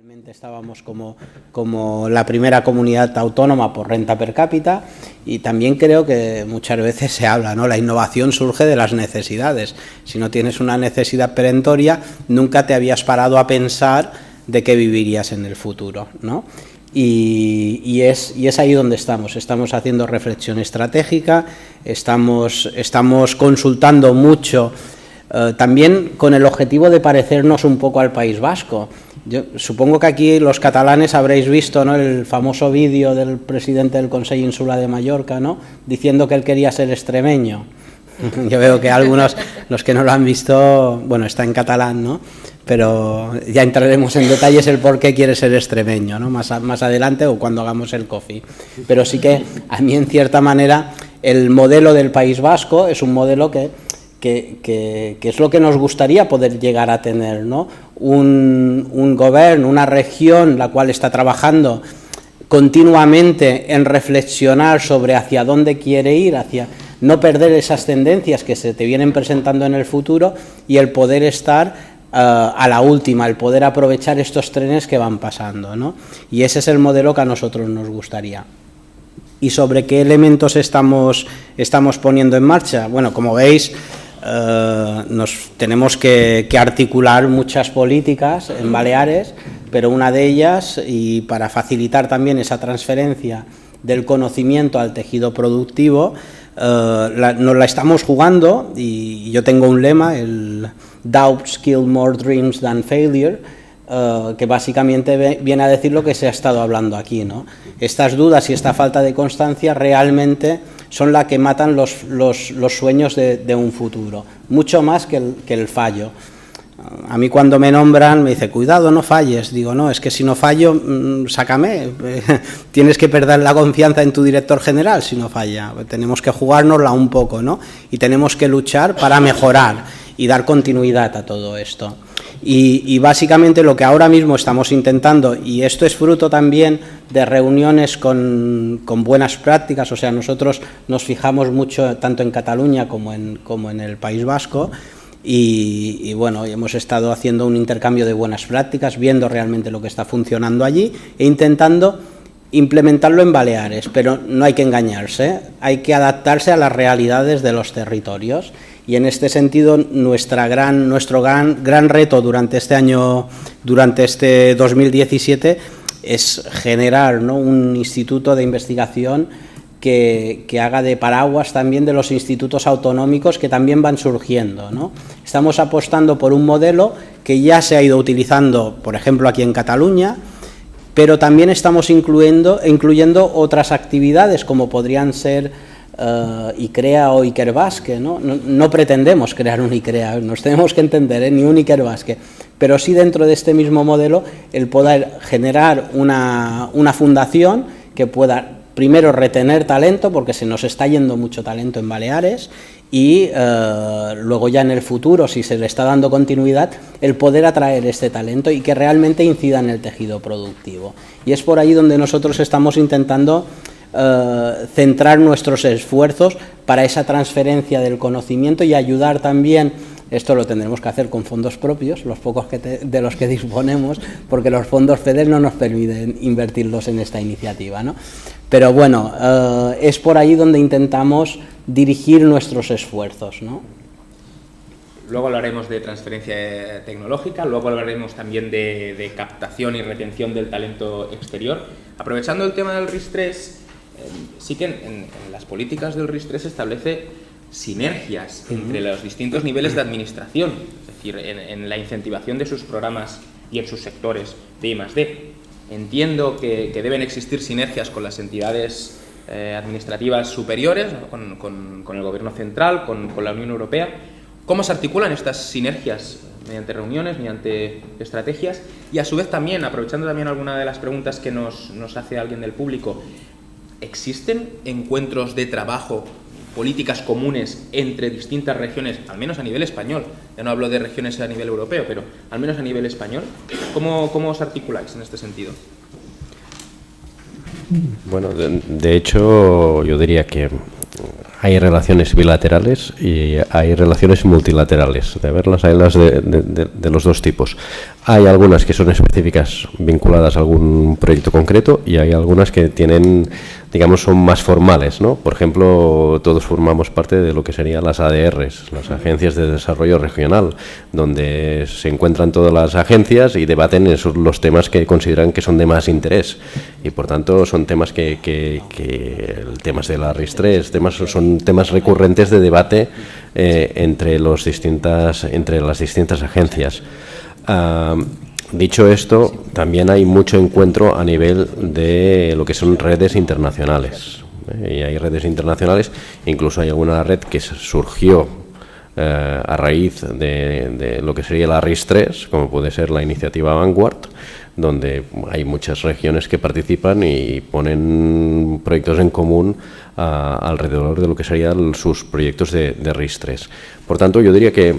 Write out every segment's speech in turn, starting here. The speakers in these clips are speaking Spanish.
Realmente estábamos como la primera comunidad autónoma por renta per cápita, y también creo que muchas veces se habla, ¿no? La innovación surge de las necesidades. Si no tienes una necesidad perentoria, nunca te habías parado a pensar de qué vivirías en el futuro, ¿no? Y es ahí donde estamos haciendo reflexión estratégica, estamos consultando mucho, también con el objetivo de parecernos un poco al País Vasco. Yo supongo que aquí los catalanes habréis visto, ¿no?, el famoso vídeo del presidente del Consell Insular de Mallorca, ¿no?, diciendo que él quería ser extremeño. Yo veo que algunos, los que no lo han visto, bueno, está en catalán, ¿no?, pero ya entraremos en detalles el por qué quiere ser extremeño, ¿no?, más adelante o cuando hagamos el coffee. Pero sí que a mí, en cierta manera, el modelo del País Vasco es un modelo que es lo que nos gustaría poder llegar a tener, ¿no? Un gobierno, una región la cual está trabajando continuamente en reflexionar sobre hacia dónde quiere ir, hacia no perder esas tendencias que se te vienen presentando en el futuro, y el poder estar a la última, el poder aprovechar estos trenes que van pasando, ¿no? Y ese es el modelo que a nosotros nos gustaría. ¿Y sobre qué elementos estamos poniendo en marcha? Bueno, como veis, tenemos que articular muchas políticas en Baleares, pero una de ellas, y para facilitar también esa transferencia del conocimiento al tejido productivo, nos la estamos jugando, y yo tengo un lema, el Doubt Kill More Dreams Than Failure, que básicamente viene a decir lo que se ha estado hablando aquí, ¿no? Estas dudas y esta falta de constancia realmente son las que matan los sueños de un futuro, mucho más que el fallo. A mí, cuando me nombran, me dice, cuidado, no falles. Digo, no, es que si no fallo, sácame. Tienes que perder la confianza en tu director general si no falla. Tenemos que jugárnosla un poco, ¿no? Y tenemos que luchar para mejorar y dar continuidad a todo esto. Y básicamente lo que ahora mismo estamos intentando, y esto es fruto también de reuniones con buenas prácticas, o sea, nosotros nos fijamos mucho tanto en Cataluña como en el País Vasco, y bueno, hemos estado haciendo un intercambio de buenas prácticas, viendo realmente lo que está funcionando allí e intentando implementarlo en Baleares, pero no hay que engañarse, hay que adaptarse a las realidades de los territorios. Y en este sentido, nuestro gran reto durante este año, durante este 2017, es generar, ¿no?, un instituto de investigación que haga de paraguas también de los institutos autonómicos que también van surgiendo, ¿no? Estamos apostando por un modelo que ya se ha ido utilizando, por ejemplo, aquí en Cataluña, pero también estamos incluyendo otras actividades, como podrían ser ICREA o Ikerbasque, ¿no? No pretendemos crear un ICREA, nos tenemos que entender, ni un Ikerbasque, pero sí, dentro de este mismo modelo, el poder generar una fundación que pueda, primero, retener talento, porque se nos está yendo mucho talento en Baleares, y luego ya en el futuro, si se le está dando continuidad, el poder atraer este talento y que realmente incida en el tejido productivo. Y es por ahí donde nosotros estamos intentando centrar nuestros esfuerzos para esa transferencia del conocimiento, y ayudar también. Esto lo tendremos que hacer con fondos propios, los pocos de los que disponemos, porque los fondos FEDER no nos permiten invertirlos en esta iniciativa, ¿no? Pero bueno, es por ahí donde intentamos dirigir nuestros esfuerzos, ¿no? Luego hablaremos de transferencia tecnológica, luego hablaremos también de captación y retención del talento exterior. Aprovechando el tema del RIS3, sí que en las políticas del RIS3 se establece sinergias entre los distintos niveles de administración, es decir, en la incentivación de sus programas y en sus sectores de I+D. Entiendo que deben existir sinergias con las entidades administrativas superiores, ¿no?, con el Gobierno central, con la Unión Europea. ¿Cómo se articulan estas sinergias? Mediante reuniones, mediante estrategias, y a su vez también, aprovechando también alguna de las preguntas que nos hace alguien del público, ¿existen encuentros de trabajo, políticas comunes entre distintas regiones, al menos a nivel español? Ya no hablo de regiones a nivel europeo, pero al menos a nivel español. ¿Cómo os articuláis en este sentido? Bueno, de hecho, yo diría que hay relaciones bilaterales y hay relaciones multilaterales. De verlas, hay las de los dos tipos. Hay algunas que son específicas vinculadas a algún proyecto concreto y hay algunas que tienen, digamos, son más formales, ¿no? Por ejemplo, todos formamos parte de lo que serían las ADRs, las Agencias de Desarrollo Regional, donde se encuentran todas las agencias y debaten esos, los temas que consideran que son de más interés. Y por tanto son temas temas de la RIS3, son temas recurrentes de debate entre las distintas agencias. Dicho esto, también hay mucho encuentro a nivel de lo que son redes internacionales. Y hay redes internacionales, incluso hay alguna red que surgió a raíz de lo que sería la RIS3, como puede ser la iniciativa Vanguard, donde hay muchas regiones que participan y ponen proyectos en común alrededor de lo que serían sus proyectos de RIS3. Por tanto, yo diría que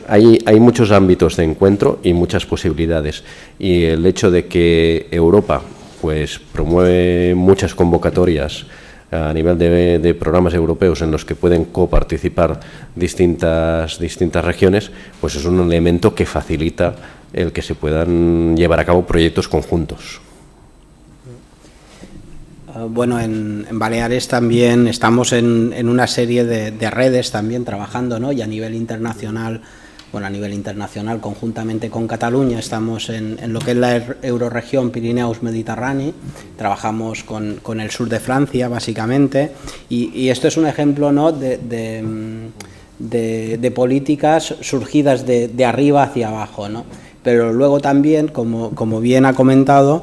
hay muchos ámbitos de encuentro y muchas posibilidades, y el hecho de que Europa pues promueve muchas convocatorias a nivel de programas europeos en los que pueden coparticipar distintas regiones, pues es un elemento que facilita el que se puedan llevar a cabo proyectos conjuntos. Bueno, en Baleares también estamos en una serie de redes también trabajando, ¿no? Y a nivel internacional, conjuntamente con Cataluña, estamos en lo que es la Euroregión Pirineos-Mediterránea, trabajamos con el sur de Francia, básicamente, y esto es un ejemplo, ¿no?, de políticas surgidas de arriba hacia abajo, ¿no? Pero luego también, como bien ha comentado,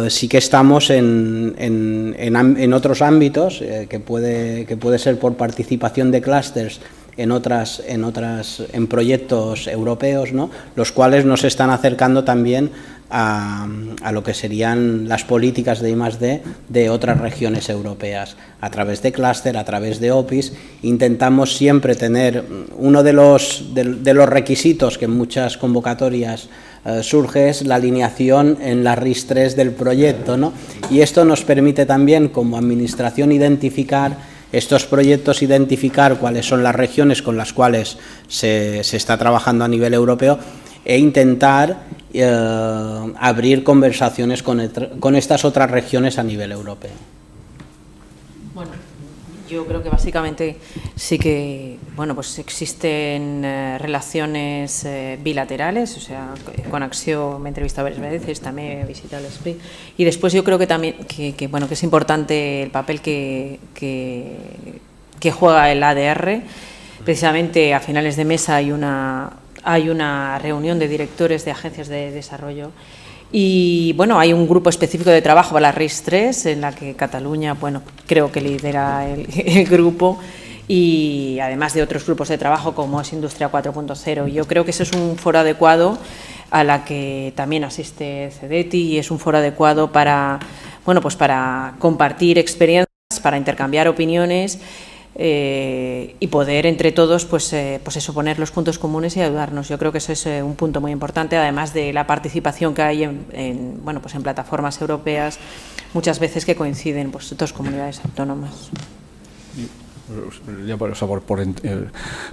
sí que estamos en otros ámbitos, que puede ser por participación de clústeres en proyectos europeos, ¿no?, los cuales nos están acercando también a lo que serían las políticas de I+D de otras regiones europeas. A través de clúster, a través de OPIs, intentamos siempre tener uno de los requisitos que en muchas convocatorias surge, es la alineación en la RIS3 del proyecto, ¿no? Y esto nos permite también, como administración, identificar estos proyectos, identificar cuáles son las regiones con las cuales se está trabajando a nivel europeo e intentar abrir conversaciones con estas otras regiones a nivel europeo. Bueno, yo creo que básicamente sí que, bueno, pues existen relaciones bilaterales, o sea, con Acció me he entrevistado varias veces, también he visitado el SPRI, y después yo creo que también que es importante el papel que juega el ADR. Precisamente a finales de mes hay una reunión de directores de agencias de desarrollo y, bueno, hay un grupo específico de trabajo para la RIS3 en la que Cataluña, bueno, creo que lidera el grupo, y además de otros grupos de trabajo como es Industria 4.0. Yo creo que ese es un foro adecuado a la que también asiste CEDETI, y es un foro adecuado para, bueno, pues para compartir experiencias, para intercambiar opiniones, y poder entre todos pues eso, poner los puntos comunes y ayudarnos. Yo creo que eso es un punto muy importante, además de la participación que hay en plataformas europeas, muchas veces que coinciden pues dos comunidades autónomas. Ya por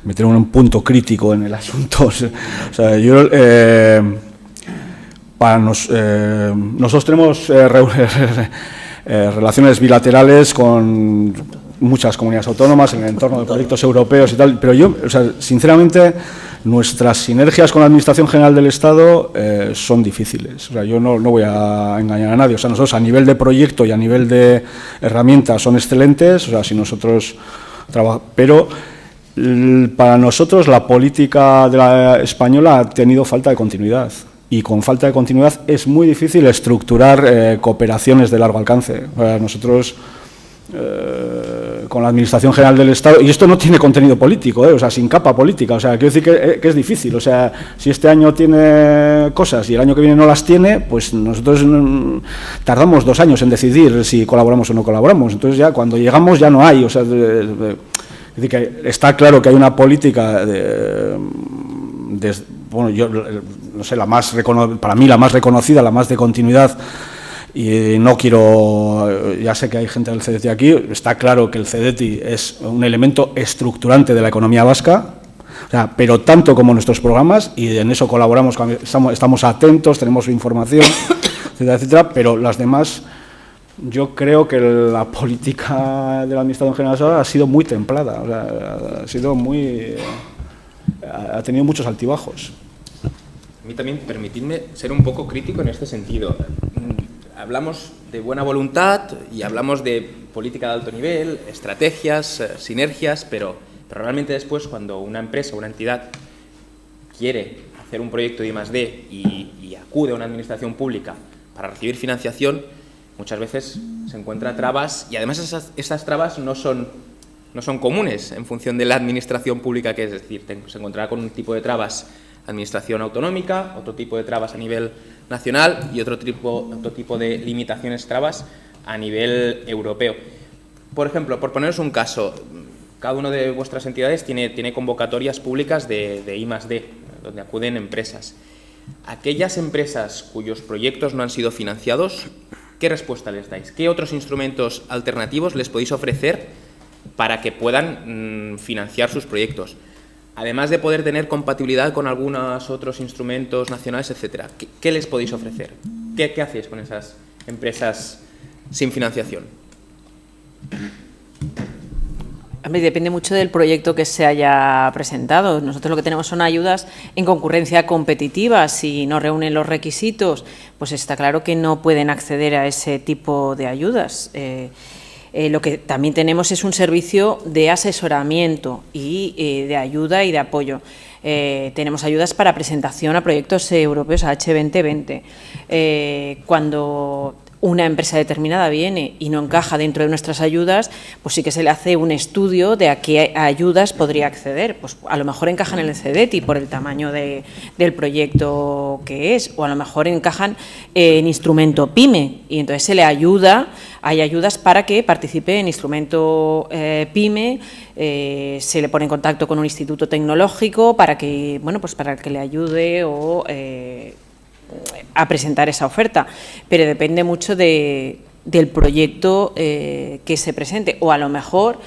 meter un punto crítico en el asunto, o sea, yo nosotros tenemos relaciones bilaterales con muchas comunidades autónomas en el entorno de proyectos europeos y tal, pero yo, o sea, sinceramente, nuestras sinergias con la Administración General del Estado son difíciles. O sea, yo no voy a engañar a nadie. O sea, nosotros a nivel de proyecto y a nivel de herramientas son excelentes. O sea, si nosotros pero para nosotros la política de la española ha tenido falta de continuidad. Y con falta de continuidad es muy difícil estructurar cooperaciones de largo alcance. O sea, nosotros con la Administración General del Estado, y esto no tiene contenido político, o sea, sin capa política, o sea, quiero decir que es difícil, o sea, si este año tiene cosas y el año que viene no las tiene, pues nosotros tardamos 2 años en decidir si colaboramos o no colaboramos, entonces ya cuando llegamos ya no hay, o sea, es decir, que está claro que hay una política bueno, yo no sé, para mí la más reconocida, la más de continuidad Y no quiero, ya sé que hay gente del CDTI aquí, está claro que el CDTI es un elemento estructurante de la economía vasca, o sea, pero tanto como nuestros programas, y en eso colaboramos, estamos atentos, tenemos información, etcétera, etcétera, pero las demás, yo creo que la política de la Administración General ha sido muy templada, o sea, ha sido muy, ha tenido muchos altibajos. A mí también, permitidme ser un poco crítico en este sentido. Hablamos de buena voluntad y hablamos de política de alto nivel, estrategias, sinergias, pero realmente después, cuando una empresa o una entidad quiere hacer un proyecto de I+D y acude a una administración pública para recibir financiación, muchas veces se encuentra trabas, y además esas trabas no son comunes en función de la administración pública que es decir, se encontrará con un tipo de trabas administración autonómica, otro tipo de trabas a nivel nacional y otro tipo de limitaciones, trabas a nivel europeo. Por ejemplo, por poneros un caso, cada una de vuestras entidades tiene convocatorias públicas de I+D, donde acuden empresas. Aquellas empresas cuyos proyectos no han sido financiados, ¿qué respuesta les dais? ¿Qué otros instrumentos alternativos les podéis ofrecer para que puedan financiar sus proyectos? Además de poder tener compatibilidad con algunos otros instrumentos nacionales, etcétera. ¿Qué les podéis ofrecer? ¿Qué hacéis con esas empresas sin financiación? Depende mucho del proyecto que se haya presentado. Nosotros lo que tenemos son ayudas en concurrencia competitiva. Si no reúnen los requisitos, pues está claro que no pueden acceder a ese tipo de ayudas. Lo que también tenemos es un servicio de asesoramiento y de ayuda y de apoyo. Tenemos ayudas para presentación a proyectos europeos, a H2020. Cuando una empresa determinada viene y no encaja dentro de nuestras ayudas, pues sí que se le hace un estudio de a qué ayudas podría acceder. Pues a lo mejor encajan en el CDTI por el tamaño del proyecto que es, o a lo mejor encajan en instrumento PYME, y entonces se le ayuda. Hay ayudas para que participe en instrumento PYME, se le pone en contacto con un instituto tecnológico para que, bueno, pues para que le ayude o a presentar esa oferta, pero depende mucho del proyecto que se presente, o a lo mejor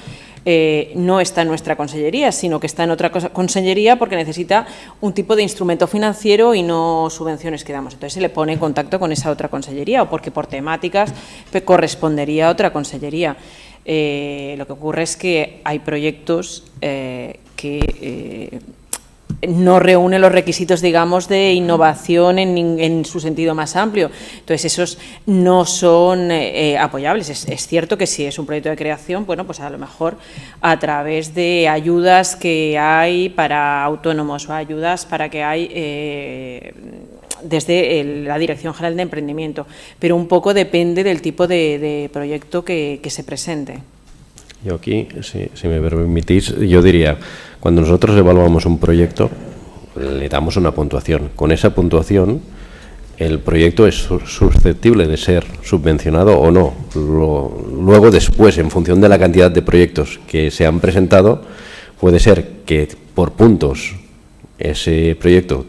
no está en nuestra consellería, sino que está en otra consellería porque necesita un tipo de instrumento financiero y no subvenciones que damos. Entonces se le pone en contacto con esa otra consellería, o porque por temáticas correspondería a otra consellería. Lo que ocurre es que hay proyectos que no reúne los requisitos, digamos, de innovación en su sentido más amplio. Entonces, esos no son apoyables. Es cierto que si es un proyecto de creación, bueno, pues a lo mejor a través de ayudas que hay para autónomos o ayudas para que hay desde la Dirección General de Emprendimiento, pero un poco depende del tipo de proyecto que se presente. Yo aquí, si me permitís, yo diría, cuando nosotros evaluamos un proyecto, le damos una puntuación. Con esa puntuación, el proyecto es susceptible de ser subvencionado o no. Luego, después, en función de la cantidad de proyectos que se han presentado, puede ser que por puntos ese proyecto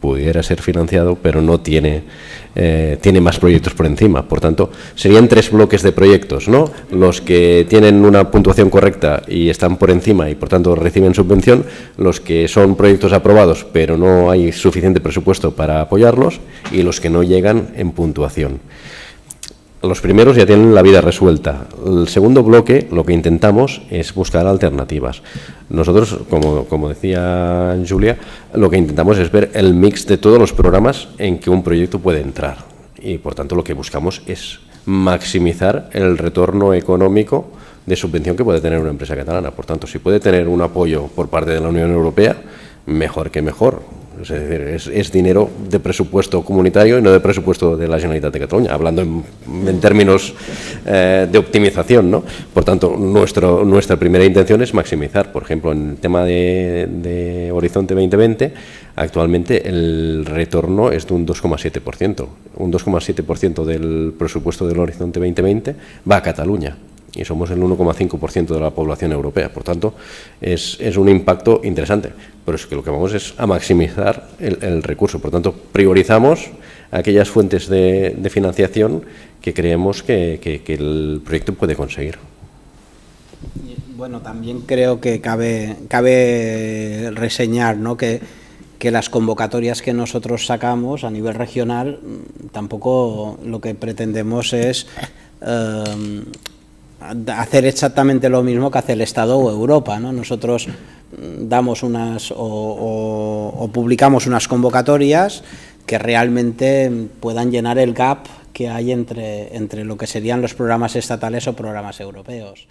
pudiera ser financiado, pero no tiene más proyectos por encima. Por tanto, serían 3 bloques de proyectos, ¿no? Los que tienen una puntuación correcta y están por encima y, por tanto, reciben subvención, los que son proyectos aprobados, pero no hay suficiente presupuesto para apoyarlos, y los que no llegan en puntuación. Los primeros ya tienen la vida resuelta. El segundo bloque, lo que intentamos es buscar alternativas. Nosotros, como decía Julia, lo que intentamos es ver el mix de todos los programas en que un proyecto puede entrar. Y, por tanto, lo que buscamos es maximizar el retorno económico de subvención que puede tener una empresa catalana. Por tanto, si puede tener un apoyo por parte de la Unión Europea, mejor que mejor. Es decir, es dinero de presupuesto comunitario y no de presupuesto de la Generalitat de Cataluña, hablando en términos de optimización, ¿no? Por tanto, nuestra primera intención es maximizar. Por ejemplo, en el tema de Horizonte 2020, actualmente el retorno es de un 2,7%. Un 2,7% del presupuesto del Horizonte 2020 va a Cataluña, y somos el 1,5% de la población europea. Por tanto, es un impacto interesante, pero es que lo que vamos es a maximizar el recurso. Por tanto, priorizamos aquellas fuentes de financiación que creemos que el proyecto puede conseguir. Bueno, también creo que cabe reseñar, ¿no?, que las convocatorias que nosotros sacamos a nivel regional tampoco lo que pretendemos es hacer exactamente lo mismo que hace el Estado o Europa, ¿no? Nosotros damos o publicamos unas convocatorias que realmente puedan llenar el gap que hay entre lo que serían los programas estatales o programas europeos.